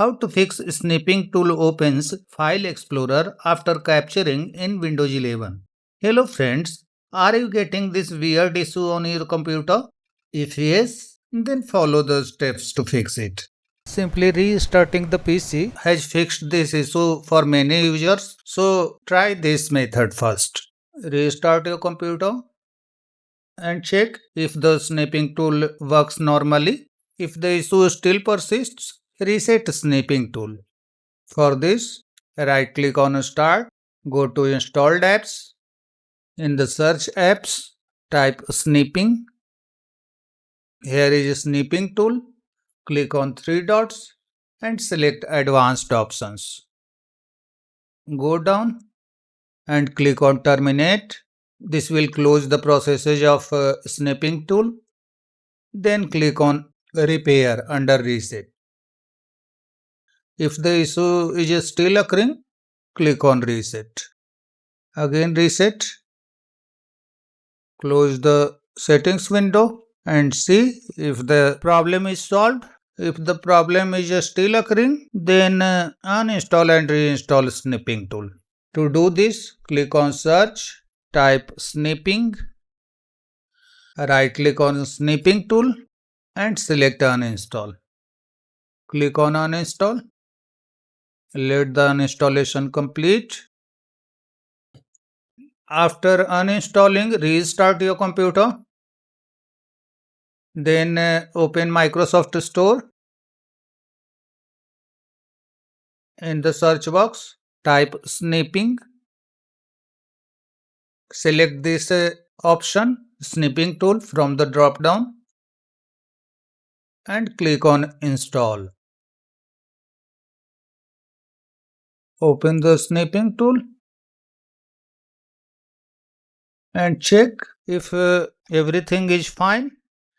How to fix Snipping Tool opens File Explorer after capturing in Windows 11. Hello friends, are you getting this weird issue on your computer? If yes, then follow the steps to fix it. Simply restarting the PC has fixed this issue for many users, so try this method first. Restart your computer and check if the snipping tool works normally. If the issue still persists, reset snipping tool. For this, right click on Start, go to Installed Apps. In the Search Apps, type Snipping. Here is Snipping tool. Click on three dots and select Advanced Options. Go down and click on Terminate. This will close the processes of Snipping tool. Then click on Repair under Reset. If the issue is still occurring, click on Reset. Again reset. Close the settings window and see if the problem is solved. If the problem is still occurring, then uninstall and reinstall Snipping tool. To do this, click on Search, type Snipping, right click on Snipping tool and select Uninstall. Click on Uninstall. Let the uninstallation complete. After uninstalling, restart your computer. Then open Microsoft Store. In the search box, type Snipping. Select this option, Snipping tool, from the drop down and click on Install. Open the Snipping tool and check if everything is fine.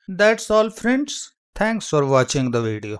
That's all friends. Thanks for watching the video.